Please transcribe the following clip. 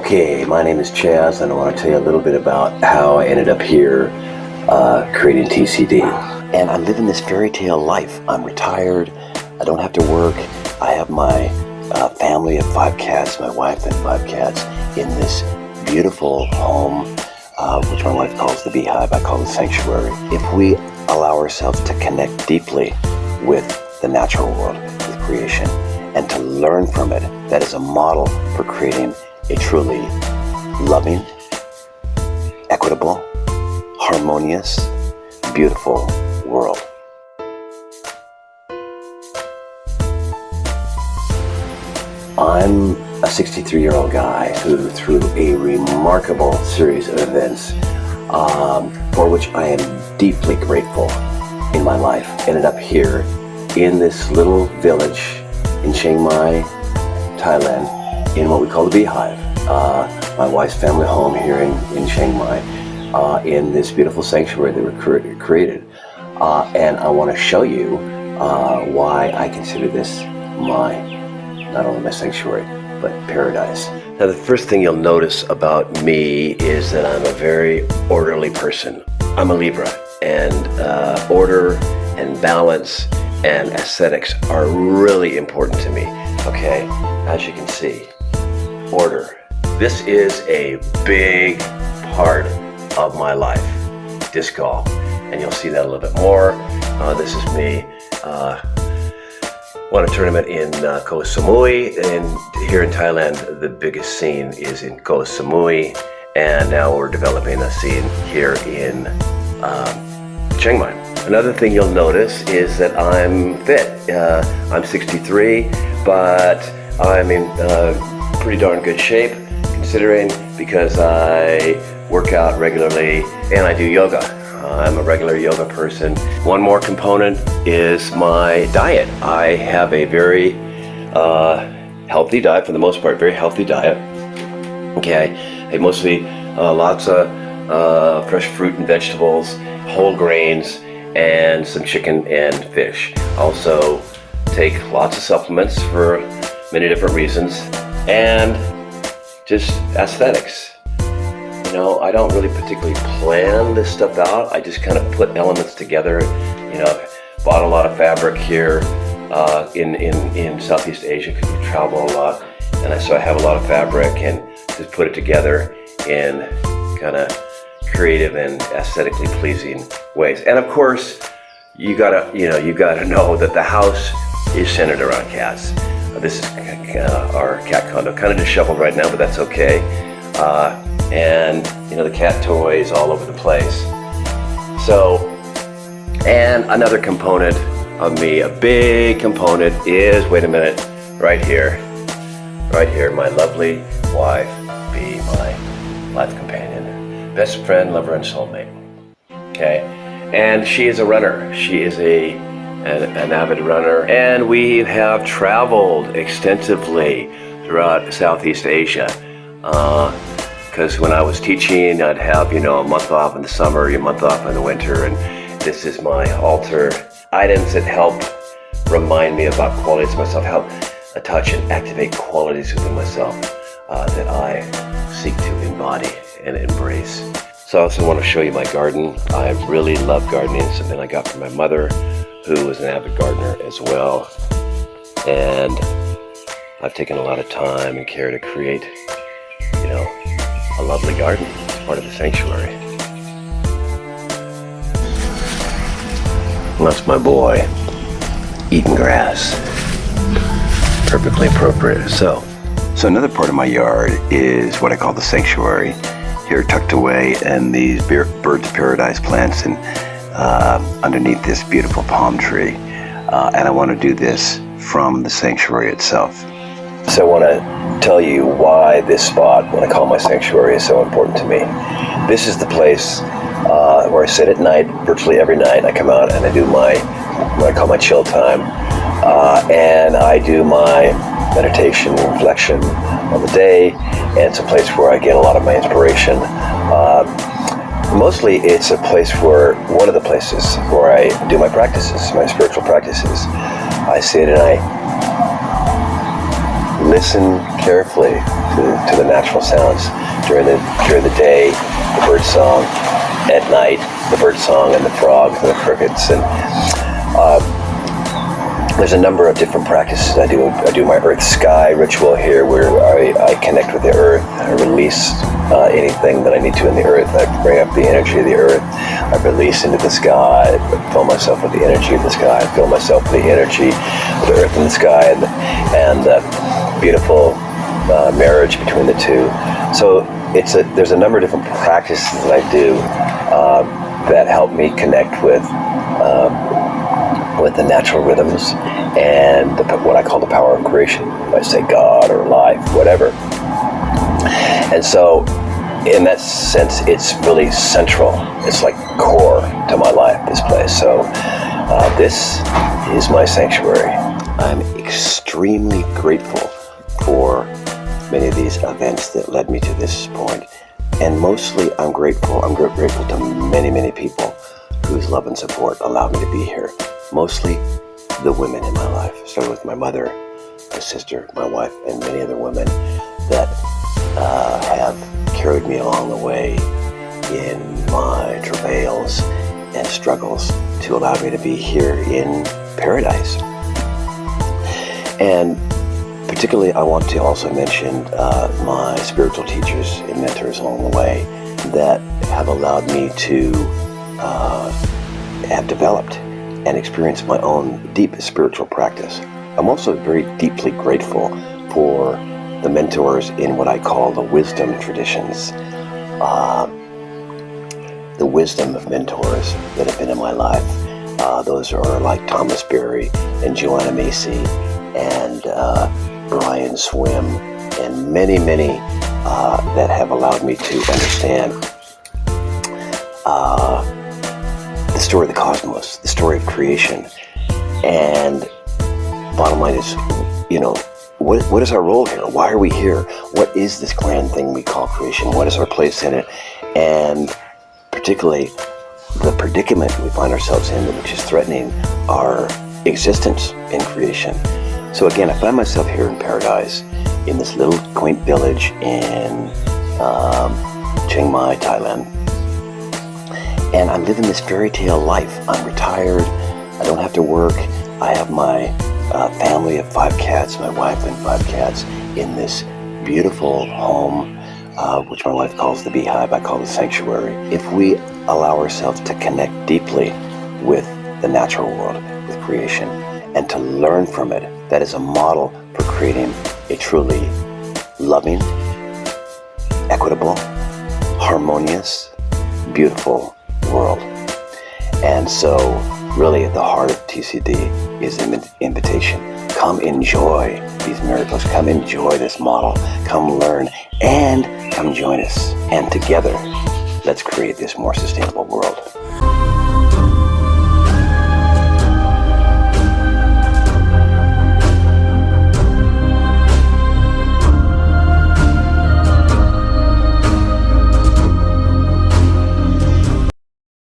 Okay, my name is Chaz, and I want to tell you a little bit about how I ended up here creating TCD. And I live in this fairy tale life. I'm retired, I don't have to work, I have my family of 5 cats, my wife and 5 cats, in this beautiful home, which my wife calls the beehive, I call the sanctuary. If we allow ourselves to connect deeply with the natural world, with creation, and to learn from it, that is a model for creating a truly loving, equitable, harmonious, beautiful world. I'm a 63-year-old guy who, through a remarkable series of events, for which I am deeply grateful in my life, ended up here in this little village in Chiang Mai, Thailand, in what we call the beehive. My wife's family home here in Chiang Mai, in this beautiful sanctuary that we created. And I want to show you why I consider this not only my sanctuary, but paradise. Now, the first thing you'll notice about me is that I'm a very orderly person. I'm a Libra, and order and balance and aesthetics are really important to me. Okay, as you can see, order. This is a big part of my life, disc golf, and you'll see that a little bit more. This is me. Won a tournament in Koh Samui, and here in Thailand, the biggest scene is in Koh Samui, and now we're developing a scene here in Chiang Mai. Another thing you'll notice is that I'm fit. I'm 63, but I'm in pretty darn good shape, considering, because I work out regularly and I do yoga. I'm a regular yoga person. One more component is my diet. I have a very healthy diet, for the most part, very healthy diet. Okay, I mostly lots of fresh fruit and vegetables, whole grains, and some chicken and fish. Also take lots of supplements for many different reasons, and just aesthetics. You know, I don't really particularly plan this stuff out. I just kind of put elements together. You know, bought a lot of fabric here in Southeast Asia, because we travel a lot, and so I have a lot of fabric, and just put it together in kind of creative and aesthetically pleasing ways. And of course, you gotta know that the house is centered around cats. This is our cat condo, kind of disheveled right now, but that's okay. And you know, the cat toys all over the place. So, and another component of me, a big component, is, wait a minute, right here, my lovely wife, be my life companion, best friend, lover, and soulmate. Okay, and she is a runner. She is an avid runner, and we have traveled extensively throughout Southeast Asia. Because when I was teaching, I'd have, a month off in the summer, a month off in the winter, and this is my altar. Items that help remind me about qualities of myself, help touch and activate qualities within myself that I seek to embody and embrace. So I also want to show you my garden. I really love gardening. It's something I got from my mother, who was an avid gardener as well. And I've taken a lot of time and care to create, a lovely garden. It's part of the sanctuary. And that's my boy, eating grass. Perfectly appropriate. So another part of my yard is what I call the sanctuary. Here tucked away, and these birds of paradise plants, and underneath this beautiful palm tree. And I want to do this from the sanctuary itself. So I want to tell you why this spot, what I call my sanctuary, is so important to me. This is the place where I sit at night, virtually every night. I come out and I do what I call my chill time. And I do my meditation, reflection on the day. And it's a place where I get a lot of my inspiration. Mostly it's a place one of the places where I do my practices, my spiritual practices. I sit and I listen carefully to the natural sounds during the day, the bird song, at night, the bird song and the frogs and the crickets. And there's a number of different practices I do. I do my earth sky ritual here, where I connect with the earth. I release anything that I need to in the earth. I bring up the energy of the earth. I release into the sky. I fill myself with the energy of the sky. I fill myself with the energy of the earth and the sky, and the beautiful marriage between the two. So there's a number of different practices that I do that help me connect with the natural rhythms and what I call the power of creation. I say God or life, whatever. And so, in that sense, it's really central. It's like core to my life, this place. So, this is my sanctuary. I'm extremely grateful for many of these events that led me to this point. And mostly, I'm grateful to many, many people whose love and support allowed me to be here. Mostly the women in my life, starting with my mother, my sister, my wife, and many other women that have carried me along the way in my travails and struggles to allow me to be here in paradise. And particularly, I want to also mention my spiritual teachers and mentors along the way that have allowed me to have developed and experienced my own deep spiritual practice. I'm also very deeply grateful for the mentors in what I call the wisdom traditions. The wisdom of mentors that have been in my life. Those are like Thomas Berry and Joanna Macy and Brian Swim, and many, many that have allowed me to understand the story of the cosmos, the story of creation. And bottom line is, what is our role here? Why are we here? What is this grand thing we call creation? What is our place in it? And particularly the predicament we find ourselves in, which is threatening our existence in creation. So again, I find myself here in paradise, in this little quaint village in Chiang Mai, Thailand. And I'm living this fairy tale life. I'm retired. I don't have to work. I have my family of 5 cats, my wife and 5 cats, in this beautiful home, which my wife calls the beehive, I call the sanctuary. If we allow ourselves to connect deeply with the natural world, with creation, and to learn from it, that is a model for creating a truly loving, equitable, harmonious, beautiful world. And so really at the heart of TCD is an invitation. Come enjoy these miracles. Come enjoy this model. Come learn and come join us. And together, let's create this more sustainable world.